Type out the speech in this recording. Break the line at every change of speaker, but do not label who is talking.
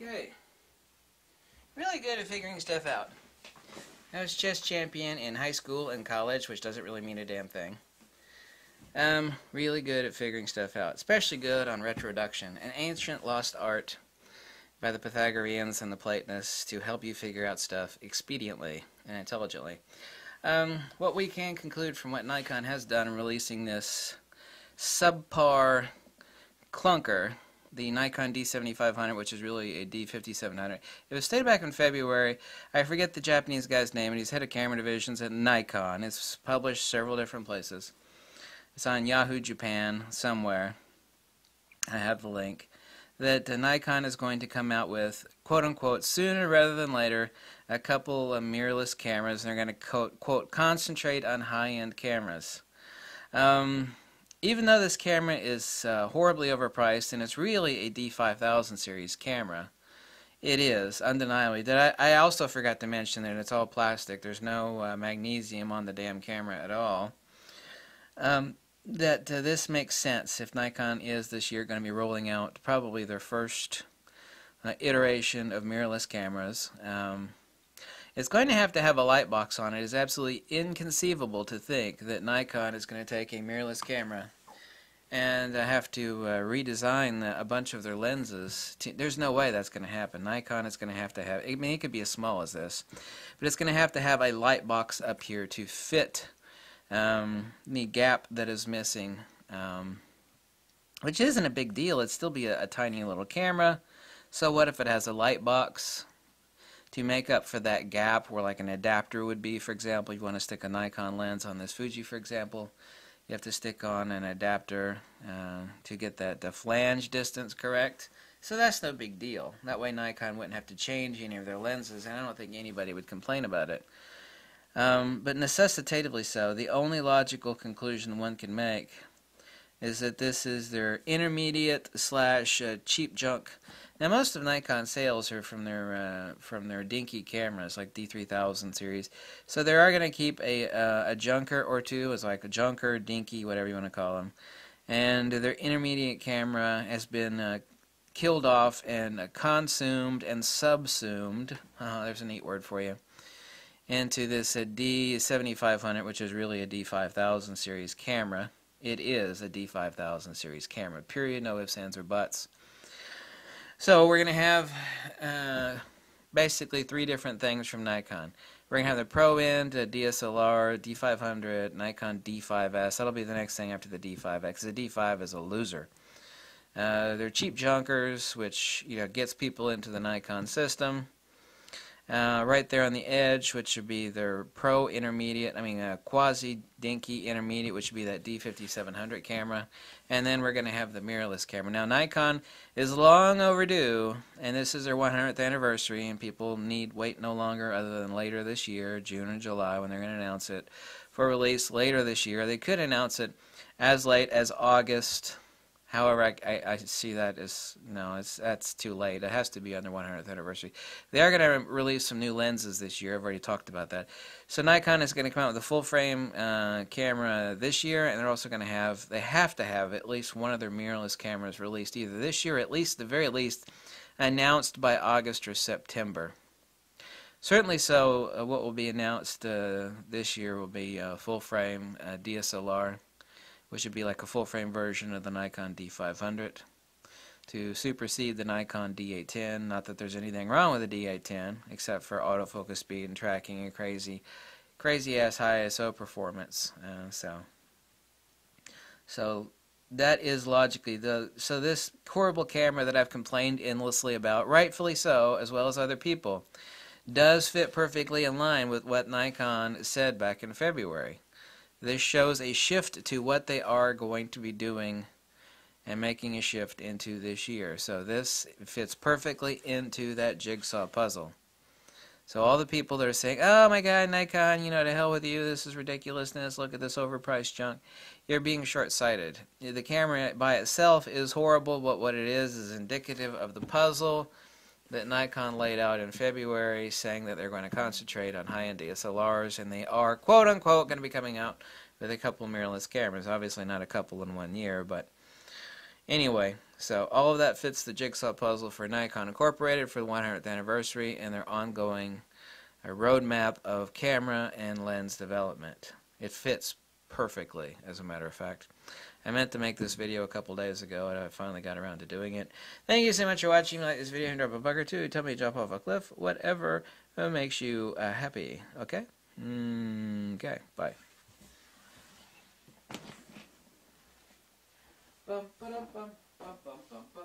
Okay. Really good at figuring stuff out. I was chess champion in high school and college, which doesn't really mean a damn thing. Really good at figuring stuff out. Especially good on retroduction, an ancient lost art by the Pythagoreans and the Platonists to help you figure out stuff expediently and intelligently. What we can conclude from what Nikon has done in releasing this subpar clunker, the Nikon D7500, which is really a D5700. It was stated back in February. I forget the Japanese guy's name, and he's head of camera divisions at Nikon. It's published several different places. It's on Yahoo Japan somewhere. I have the link. That Nikon is going to come out with, quote-unquote, sooner rather than later, a couple of mirrorless cameras, and they're going to, quote, concentrate on high-end cameras. Even though this camera is horribly overpriced, and it's really a D5000 series camera, it is, undeniably. I also forgot to mention that it's all plastic. There's no magnesium on the damn camera at all. This makes sense if Nikon is this year going to be rolling out probably their first iteration of mirrorless cameras. It's going to have a light box on it. It is absolutely inconceivable to think that Nikon is going to take a mirrorless camera and have to redesign a bunch of their lenses. There's no way that's going to happen. Nikon is going to have, I mean, it could be as small as this, but it's going to have a light box up here to fit the gap that is missing, which isn't a big deal. It'd still be a tiny little camera. So what if it has a light box to make up for that gap where like an adapter would be? For example, if you want to stick a Nikon lens on this Fuji, for example, you have to stick on an adapter to get that flange distance correct. So that's no big deal. That way Nikon wouldn't have to change any of their lenses, and I don't think anybody would complain about it. But necessitatively so, the only logical conclusion one can make is that this is their intermediate / cheap junk. Now most of Nikon sales are from their dinky cameras like D3000 series, so they are going to keep a junker or two, as like a junker, dinky, whatever you want to call them, and their intermediate camera has been killed off and consumed and subsumed. There's a neat word for you. Into this D7500, which is really a D5000 series camera. It is a D5000 series camera, period, no ifs, ands, or buts. So we're going to have basically three different things from Nikon. We're going to have the Pro End, DSLR, D500, Nikon D5S. That'll be the next thing after the D5X, because the D5 is a loser. They're cheap junkers, which gets people into the Nikon system. Right there on the edge, which would be their Pro Intermediate, quasi-dinky Intermediate, which would be that D5700 camera. And then we're going to have the mirrorless camera. Now, Nikon is long overdue, and this is their 100th anniversary, and people need wait no longer other than later this year, June and July, when they're going to announce it for release later this year. They could announce it as late as August. However, I see that as, no, that's too late. It has to be on their 100th anniversary. They are going to release some new lenses this year. I've already talked about that. So Nikon is going to come out with a full-frame camera this year, and they're also going to they have to have at least one of their mirrorless cameras released either this year, at least, the very least, announced by August or September. Certainly so, what will be announced this year will be full-frame DSLR, which would be like a full-frame version of the Nikon D500 to supersede the Nikon D810. Not that there's anything wrong with the D810, except for autofocus speed and tracking and crazy-ass high ISO performance. So that is logically so this horrible camera that I've complained endlessly about, rightfully so, as well as other people, does fit perfectly in line with what Nikon said back in February. This shows a shift to what they are going to be doing and making a shift into this year. So this fits perfectly into that jigsaw puzzle. So all the people that are saying, oh my God, Nikon, to hell with you, this is ridiculousness, look at this overpriced junk, you're being short-sighted. The camera by itself is horrible, but what it is indicative of the puzzle that Nikon laid out in February, saying that they're going to concentrate on high-end DSLRs, and they are, quote-unquote, going to be coming out with a couple mirrorless cameras. Obviously not a couple in 1 year, but anyway. So all of that fits the jigsaw puzzle for Nikon Incorporated for the 100th anniversary and their ongoing roadmap of camera and lens development. It fits perfectly, as a matter of fact. I meant to make this video a couple days ago, and I finally got around to doing it. Thank you so much for watching. If you like this video, drop a buck or two. Tell me to jump off a cliff. Whatever makes you happy. Okay? Okay. Bye. Bum, ba-dum, bum, bum, bum, bum, bum.